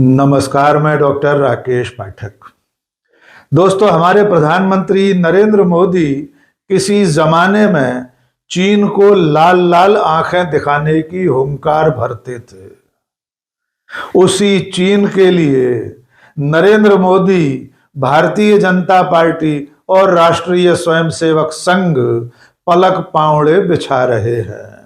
नमस्कार, मैं डॉक्टर राकेश पाठक। दोस्तों, हमारे प्रधानमंत्री नरेंद्र मोदी किसी जमाने में चीन को लाल लाल आंखें दिखाने की हुंकार भरते थे। उसी चीन के लिए नरेंद्र मोदी भारतीय जनता पार्टी और राष्ट्रीय स्वयंसेवक संघ पलक पांवड़े बिछा रहे हैं।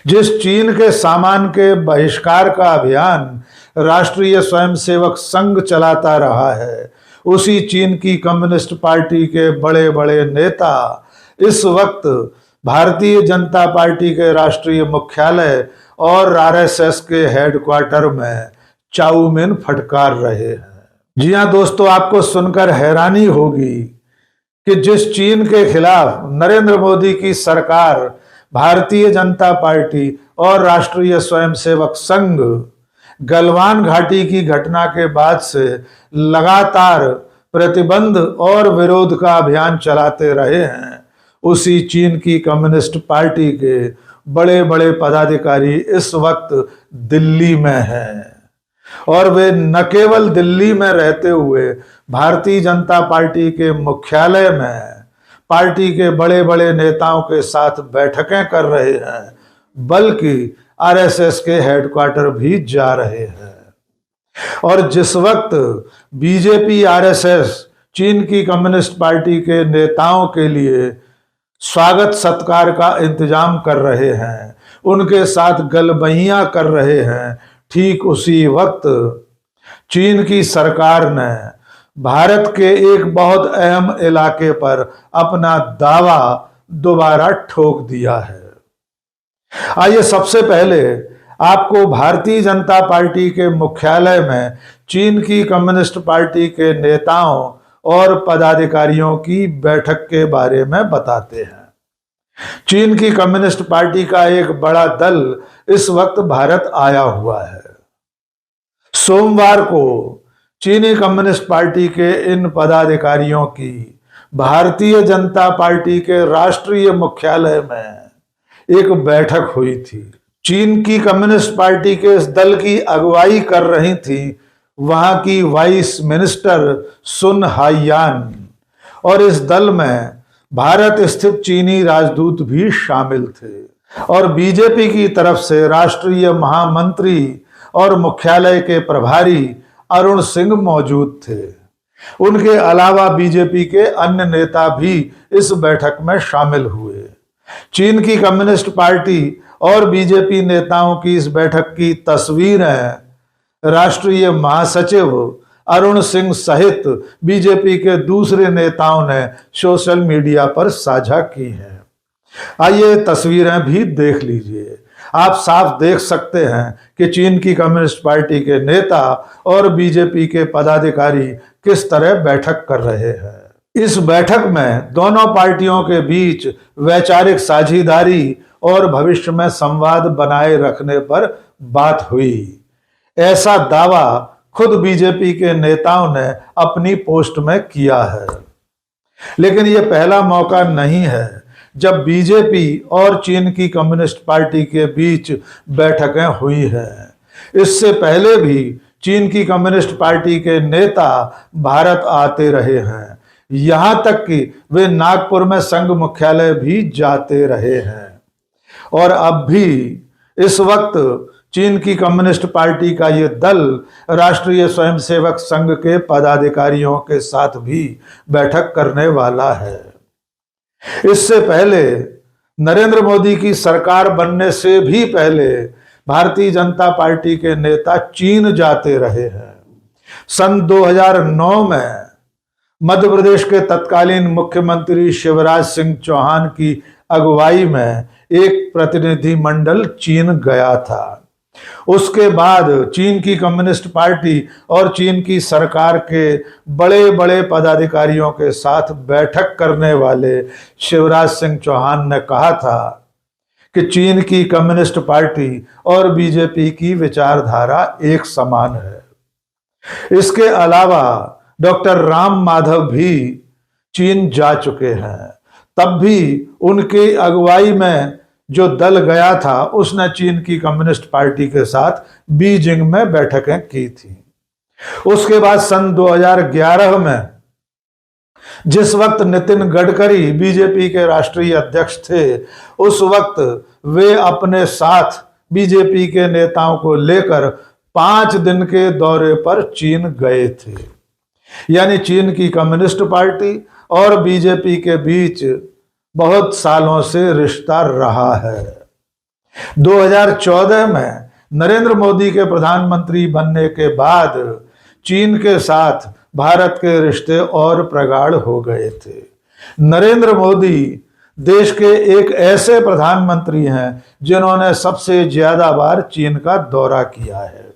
जिस चीन के सामान के बहिष्कार का अभियान राष्ट्रीय स्वयंसेवक संघ चलाता रहा है, उसी चीन की कम्युनिस्ट पार्टी के बड़े बड़े नेता इस वक्त भारतीय जनता पार्टी के राष्ट्रीय मुख्यालय और आरएसएस के हेडक्वार्टर में चाउमीन फटकार रहे हैं। जी हां दोस्तों, आपको सुनकर हैरानी होगी कि जिस चीन के खिलाफ नरेंद्र मोदी की सरकार, भारतीय जनता पार्टी और राष्ट्रीय स्वयंसेवक संघ गलवान घाटी की घटना के बाद से लगातार प्रतिबंध और विरोध का अभियान चलाते रहे हैं, उसी चीन की कम्युनिस्ट पार्टी के बड़े बड़े पदाधिकारी इस वक्त दिल्ली में हैं। और वे न केवल दिल्ली में रहते हुए भारतीय जनता पार्टी के मुख्यालय में पार्टी के बड़े बड़े नेताओं के साथ बैठकें कर रहे हैं, बल्कि आरएसएस के हेडक्वार्टर भी जा रहे हैं। और जिस वक्त बीजेपी आरएसएस चीन की कम्युनिस्ट पार्टी के नेताओं के लिए स्वागत सत्कार का इंतजाम कर रहे हैं, उनके साथ गलबहियां कर रहे हैं, ठीक उसी वक्त चीन की सरकार ने भारत के एक बहुत अहम इलाके पर अपना दावा दोबारा ठोक दिया है। आइए सबसे पहले आपको भारतीय जनता पार्टी के मुख्यालय में चीन की कम्युनिस्ट पार्टी के नेताओं और पदाधिकारियों की बैठक के बारे में बताते हैं। चीन की कम्युनिस्ट पार्टी का एक बड़ा दल इस वक्त भारत आया हुआ है। सोमवार को चीनी कम्युनिस्ट पार्टी के इन पदाधिकारियों की भारतीय जनता पार्टी के राष्ट्रीय मुख्यालय में एक बैठक हुई थी। चीन की कम्युनिस्ट पार्टी के इस दल की अगुवाई कर रही थी वहां की वाइस मिनिस्टर सुन हाइयान, और इस दल में भारत स्थित चीनी राजदूत भी शामिल थे। और बीजेपी की तरफ से राष्ट्रीय महामंत्री और मुख्यालय के प्रभारी अरुण सिंह मौजूद थे। उनके अलावा बीजेपी के अन्य नेता भी इस बैठक में शामिल हुए। चीन की कम्युनिस्ट पार्टी और बीजेपी नेताओं की इस बैठक की तस्वीरें राष्ट्रीय महासचिव अरुण सिंह सहित बीजेपी के दूसरे नेताओं ने सोशल मीडिया पर साझा की हैं। आइए तस्वीरें भी देख लीजिए। आप साफ देख सकते हैं कि चीन की कम्युनिस्ट पार्टी के नेता और बीजेपी के पदाधिकारी किस तरह बैठक कर रहे हैं। इस बैठक में दोनों पार्टियों के बीच वैचारिक साझेदारी और भविष्य में संवाद बनाए रखने पर बात हुई। ऐसा दावा खुद बीजेपी के नेताओं ने अपनी पोस्ट में किया है। लेकिन यह पहला मौका नहीं है जब बीजेपी और चीन की कम्युनिस्ट पार्टी के बीच बैठकें हुई हैं। इससे पहले भी चीन की कम्युनिस्ट पार्टी के नेता भारत आते रहे हैं, यहां तक कि वे नागपुर में संघ मुख्यालय भी जाते रहे हैं। और अब भी इस वक्त चीन की कम्युनिस्ट पार्टी का ये दल राष्ट्रीय स्वयंसेवक संघ के पदाधिकारियों के साथ भी बैठक करने वाला है। इससे पहले नरेंद्र मोदी की सरकार बनने से भी पहले भारतीय जनता पार्टी के नेता चीन जाते रहे हैं। सन 2009 में मध्य प्रदेश के तत्कालीन मुख्यमंत्री शिवराज सिंह चौहान की अगुवाई में एक प्रतिनिधि मंडल चीन गया था। उसके बाद चीन की कम्युनिस्ट पार्टी और चीन की सरकार के बड़े बड़े पदाधिकारियों के साथ बैठक करने वाले शिवराज सिंह चौहान ने कहा था कि चीन की कम्युनिस्ट पार्टी और बीजेपी की विचारधारा एक समान है। इसके अलावा डॉक्टर राम माधव भी चीन जा चुके हैं। तब भी उनकी अगुवाई में जो दल गया था उसने चीन की कम्युनिस्ट पार्टी के साथ बीजिंग में बैठकें की थी। उसके बाद सन 2011 में जिस वक्त नितिन गडकरी बीजेपी के राष्ट्रीय अध्यक्ष थे, उस वक्त वे अपने साथ बीजेपी के नेताओं को लेकर 5 दिन के दौरे पर चीन गए थे। यानी चीन की कम्युनिस्ट पार्टी और बीजेपी के बीच बहुत सालों से रिश्ता रहा है। 2014 में नरेंद्र मोदी के प्रधानमंत्री बनने के बाद चीन के साथ भारत के रिश्ते और प्रगाढ़ हो गए थे। नरेंद्र मोदी देश के एक ऐसे प्रधानमंत्री हैं जिन्होंने सबसे ज्यादा बार चीन का दौरा किया है।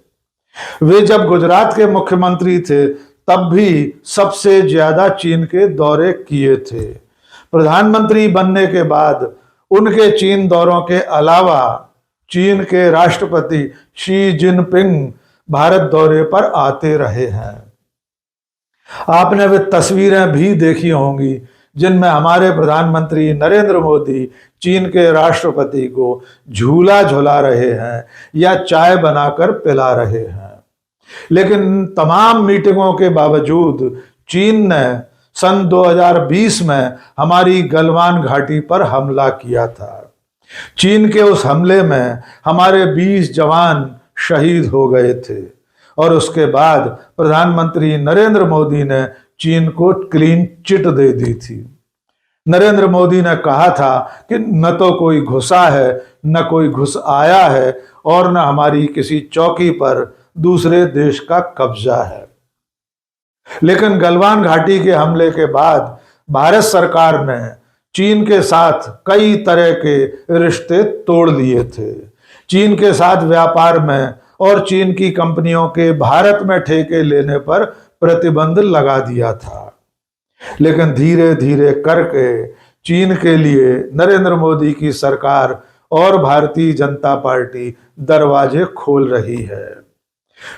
वे जब गुजरात के मुख्यमंत्री थे तब भी सबसे ज्यादा चीन के दौरे किए थे। प्रधानमंत्री बनने के बाद उनके चीन दौरों के अलावा चीन के राष्ट्रपति शी जिनपिंग भारत दौरे पर आते रहे हैं। आपने वे तस्वीरें भी देखी होंगी जिनमें हमारे प्रधानमंत्री नरेंद्र मोदी चीन के राष्ट्रपति को झूला झुला रहे हैं या चाय बनाकर पिला रहे हैं। लेकिन तमाम मीटिंगों के बावजूद चीन ने सन 2020 में हमारी गलवान घाटी पर हमला किया था। चीन के उस हमले में हमारे 20 जवान शहीद हो गए थे और उसके बाद प्रधानमंत्री नरेंद्र मोदी ने चीन को क्लीन चिट दे दी थी। नरेंद्र मोदी ने कहा था कि न तो कोई घुसा है, न कोई घुस आया है और न हमारी किसी चौकी पर दूसरे देश का कब्जा है। लेकिन गलवान घाटी के हमले के बाद भारत सरकार ने चीन के साथ कई तरह के रिश्ते तोड़ लिए थे। चीन के साथ व्यापार में और चीन की कंपनियों के भारत में ठेके लेने पर प्रतिबंध लगा दिया था। लेकिन धीरे धीरे करके चीन के लिए नरेंद्र मोदी की सरकार और भारतीय जनता पार्टी दरवाजे खोल रही है।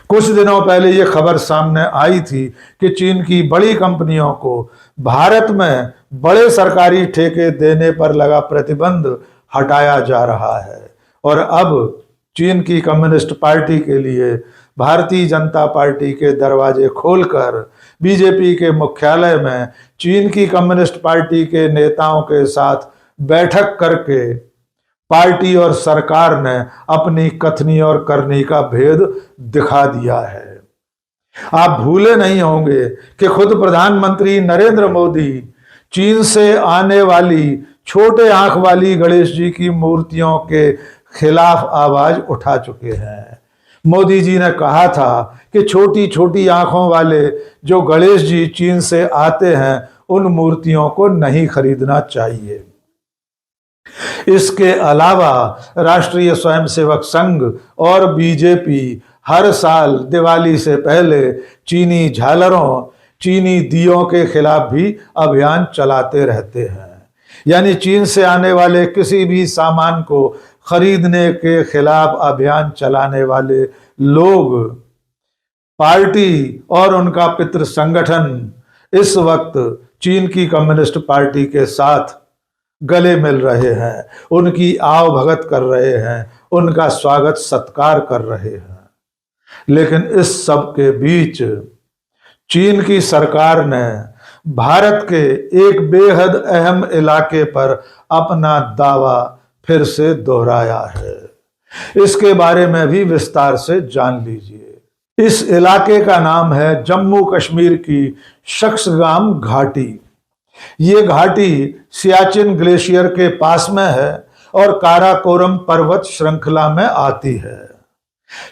कुछ दिनों पहले यह खबर सामने आई थी कि चीन की बड़ी कंपनियों को भारत में बड़े सरकारी ठेके देने पर लगा प्रतिबंध हटाया जा रहा है और अब चीन की कम्युनिस्ट पार्टी के लिए भारतीय जनता पार्टी के दरवाजे खोलकर बीजेपी के मुख्यालय में चीन की कम्युनिस्ट पार्टी के नेताओं के साथ बैठक करके पार्टी और सरकार ने अपनी कथनी और करनी का भेद दिखा दिया है। आप भूले नहीं होंगे कि खुद प्रधानमंत्री नरेंद्र मोदी चीन से आने वाली छोटे आंख वाली गणेश जी की मूर्तियों के खिलाफ आवाज उठा चुके हैं। मोदी जी ने कहा था कि छोटी छोटी आंखों वाले जो गणेश जी चीन से आते हैं उन मूर्तियों को नहीं खरीदना चाहिए। इसके अलावा राष्ट्रीय स्वयंसेवक संघ और बीजेपी हर साल दिवाली से पहले चीनी झालरों, चीनी दियों के खिलाफ भी अभियान चलाते रहते हैं। यानी चीन से आने वाले किसी भी सामान को खरीदने के खिलाफ अभियान चलाने वाले लोग, पार्टी और उनका पितृ संगठन इस वक्त चीन की कम्युनिस्ट पार्टी के साथ गले मिल रहे हैं, उनकी आव भगत कर रहे हैं, उनका स्वागत सत्कार कर रहे हैं। लेकिन इस सब के बीच चीन की सरकार ने भारत के एक बेहद अहम इलाके पर अपना दावा फिर से दोहराया है। इसके बारे में भी विस्तार से जान लीजिए। इस इलाके का नाम है जम्मू कश्मीर की शख्सगाम घाटी। ये घाटी सियाचिन ग्लेशियर के पास में है और काराकोरम पर्वत श्रृंखला में आती है।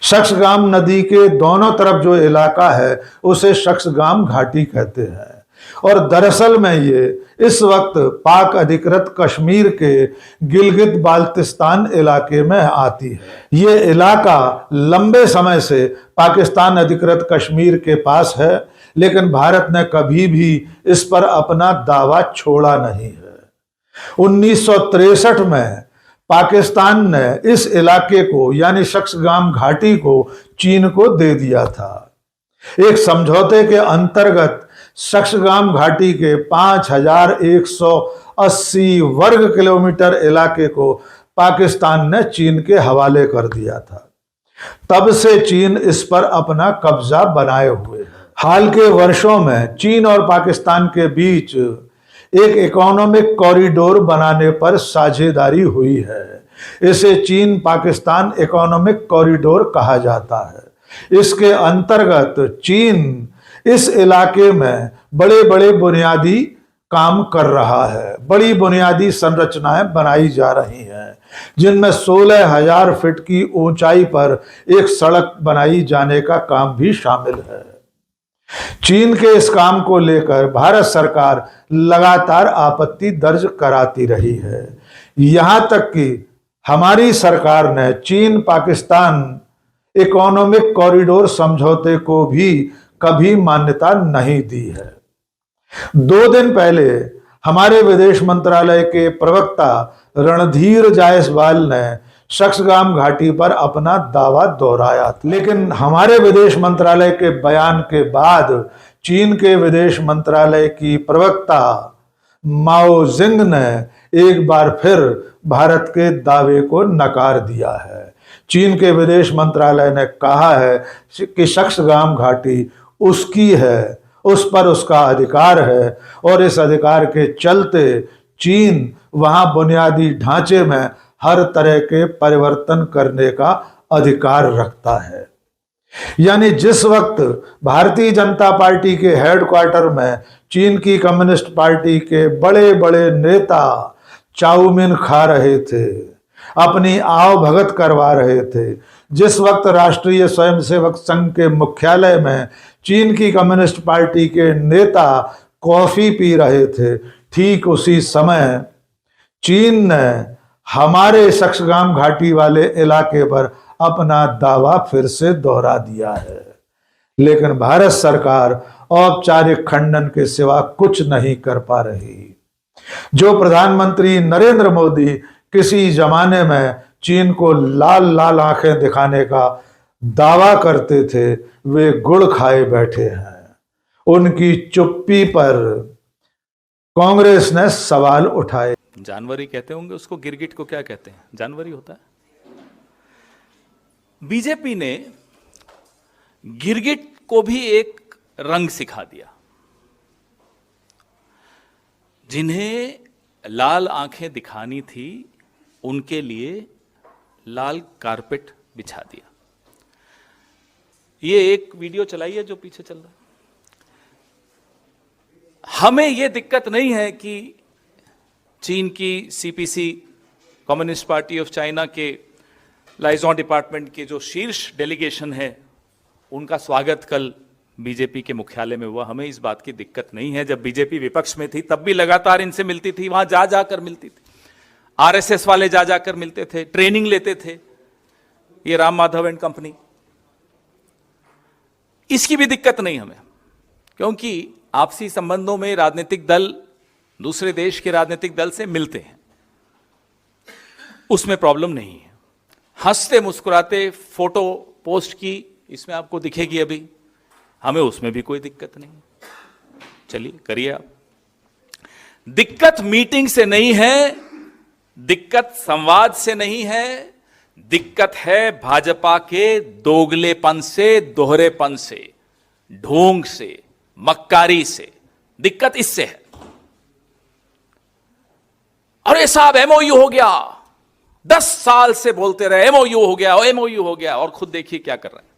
शख्सगाम नदी के दोनों तरफ जो इलाका है उसे शख्सगाम घाटी कहते हैं और दरअसल में ये इस वक्त पाक अधिकृत कश्मीर के गिलगित बाल्टिस्तान इलाके में आती है। ये इलाका लंबे समय से पाकिस्तान अधिकृत कश्मीर के पास है, लेकिन भारत ने कभी भी इस पर अपना दावा छोड़ा नहीं है। 1963 में पाकिस्तान ने इस इलाके को यानी शख्सगाम घाटी को चीन को दे दिया था। एक समझौते के अंतर्गत शख्सगाम घाटी के 5180 वर्ग किलोमीटर इलाके को पाकिस्तान ने चीन के हवाले कर दिया था। तब से चीन इस पर अपना कब्जा बनाए हुए है। हाल के वर्षों में चीन और पाकिस्तान के बीच एक इकोनॉमिक कॉरिडोर बनाने पर साझेदारी हुई है। इसे चीन पाकिस्तान इकोनॉमिक कॉरिडोर कहा जाता है। इसके अंतर्गत चीन इस इलाके में बड़े बड़े बुनियादी काम कर रहा है। बड़ी बुनियादी संरचनाएं बनाई जा रही हैं, जिनमें 16,000 फीट की ऊंचाई पर एक सड़क बनाई जाने का काम भी शामिल है। चीन के इस काम को लेकर भारत सरकार लगातार आपत्ति दर्ज कराती रही है। यहां तक कि हमारी सरकार ने चीन पाकिस्तान इकोनॉमिक कॉरिडोर समझौते को भी कभी मान्यता नहीं दी है। 2 दिन पहले हमारे विदेश मंत्रालय के प्रवक्ता रणधीर जायसवाल ने शक्सगाम घाटी पर अपना दावा दोहराया था, लेकिन हमारे विदेश मंत्रालय के बयान के बाद चीन के विदेश मंत्रालय की प्रवक्ता माओ जिंग ने एक बार फिर भारत के दावे को नकार दिया है। चीन के विदेश मंत्रालय ने कहा है कि शक्सगाम घाटी उसकी है, उस पर उसका अधिकार है और इस अधिकार के चलते चीन वहां बुनियादी ढांचे में हर तरह के परिवर्तन करने का अधिकार रखता है। यानी जिस वक्त भारतीय जनता पार्टी के हेडक्वार्टर में चीन की कम्युनिस्ट पार्टी के बड़े बड़े नेता चाउमीन खा रहे थे, अपनी आव भगत करवा रहे थे, जिस वक्त राष्ट्रीय स्वयंसेवक संघ के मुख्यालय में चीन की कम्युनिस्ट पार्टी के नेता कॉफी पी रहे थे, ठीक उसी समय चीन ने हमारे शक्सगाम घाटी वाले इलाके पर अपना दावा फिर से दोहरा दिया है। लेकिन भारत सरकार औपचारिक खंडन के सिवा कुछ नहीं कर पा रही। जो प्रधानमंत्री नरेंद्र मोदी किसी जमाने में चीन को लाल लाल आंखें दिखाने का दावा करते थे, वे गुड़ खाए बैठे हैं। उनकी चुप्पी पर कांग्रेस ने सवाल उठाए। जानवरी कहते होंगे उसको, गिरगिट को क्या कहते हैं? जानवरी होता है। बीजेपी ने गिरगिट को भी एक रंग सिखा दिया। जिन्हें लाल आंखें दिखानी थी उनके लिए लाल कारपेट बिछा दिया। ये एक वीडियो चलाई है जो पीछे चल रहा है। हमें यह दिक्कत नहीं है कि चीन की CPC, communist party of China के लाइजॉन डिपार्टमेंट के जो शीर्ष डेलीगेशन है, उनका स्वागत कल बीजेपी के मुख्यालय में हुआ। हमें इस बात की दिक्कत नहीं है। जब बीजेपी विपक्ष में थी तब भी लगातार इनसे मिलती थी, वहां जा जाकर मिलती थी। आरएसएस वाले जा जाकर मिलते थे, ट्रेनिंग लेते थे, ये राम माधव एंड कंपनी। इसकी भी दिक्कत नहीं हमें, क्योंकि आपसी संबंधों में राजनीतिक दल दूसरे देश के राजनीतिक दल से मिलते हैं, उसमें प्रॉब्लम नहीं है। हंसते मुस्कुराते फोटो पोस्ट की इसमें आपको दिखेगी अभी, हमें उसमें भी कोई दिक्कत नहीं। चलिए करिए आप। दिक्कत मीटिंग से नहीं है, दिक्कत संवाद से नहीं है, दिक्कत है भाजपा के दोगलेपन से, दोहरेपन से, ढोंग से, मक्कारी से। दिक्कत इससे है। अरे साहब एमओयू हो गया, 10 साल से बोलते रहे एमओयू हो गया, एमओयू हो गया, और खुद देखिए क्या कर रहे हैं।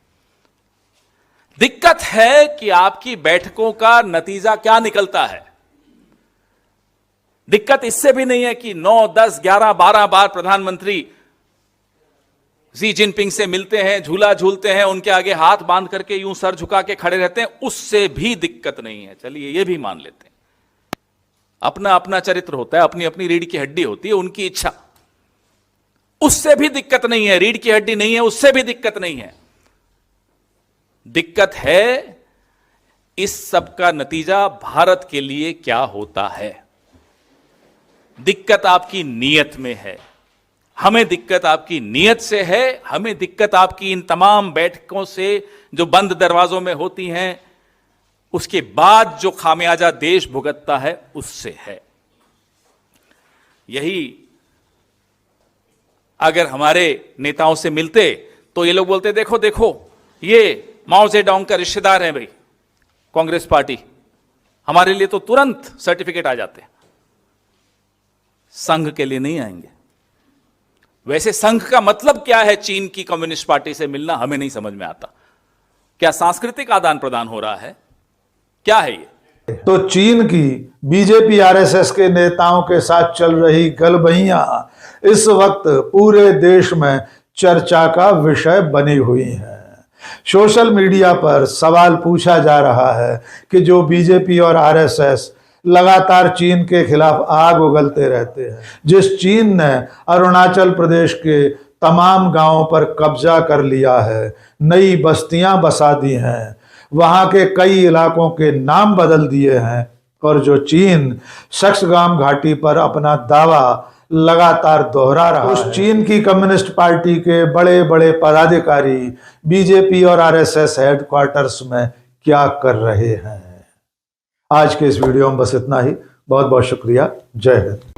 दिक्कत है कि आपकी बैठकों का नतीजा क्या निकलता है। दिक्कत इससे भी नहीं है कि 9, 10, 11, 12 बार प्रधानमंत्री शी जिनपिंग से मिलते हैं, झूला झूलते हैं, उनके आगे हाथ बांध करके यूं सर झुका के खड़े रहते हैं, उससे भी दिक्कत नहीं है। चलिए ये भी मान लेते हैं। अपना अपना चरित्र होता है, अपनी अपनी रीढ़ की हड्डी होती है, उनकी इच्छा, उससे भी दिक्कत नहीं है। रीढ़ की हड्डी नहीं है, उससे भी दिक्कत नहीं है। दिक्कत है इस सब का नतीजा भारत के लिए क्या होता है। दिक्कत आपकी नीयत में है। हमें दिक्कत आपकी नीयत से है। हमें दिक्कत आपकी इन तमाम बैठकों से जो बंद दरवाजों में होती हैं, उसके बाद जो खामियाजा देश भुगतता है, उससे है। यही अगर हमारे नेताओं से मिलते तो ये लोग बोलते देखो देखो ये माओ जेडोंग का रिश्तेदार है भाई कांग्रेस पार्टी, हमारे लिए तो तुरंत सर्टिफिकेट आ जाते हैं, संघ के लिए नहीं आएंगे। वैसे संघ का मतलब क्या है चीन की कम्युनिस्ट पार्टी से मिलना, हमें नहीं समझ में आता। क्या सांस्कृतिक आदान प्रदान हो रहा है, क्या है ये? तो चीन की बीजेपी आरएसएस के नेताओं के साथ चल रही गलबहियां इस वक्त पूरे देश में चर्चा का विषय बनी हुई है। सोशल मीडिया पर सवाल पूछा जा रहा है कि जो बीजेपी और आरएसएस लगातार चीन के खिलाफ आग उगलते रहते हैं, जिस चीन ने अरुणाचल प्रदेश के तमाम गांवों पर कब्जा कर लिया है, नई बस्तियां बसा दी हैं, वहां के कई इलाकों के नाम बदल दिए हैं, और जो चीन सक्सगाम घाटी पर अपना दावा लगातार दोहरा रहा है, उस चीन की कम्युनिस्ट पार्टी के बड़े बड़े पदाधिकारी बीजेपी और आरएसएस हेडक्वार्टर्स में क्या कर रहे हैं। आज के इस वीडियो में बस इतना ही। बहुत बहुत शुक्रिया। जय हिंद।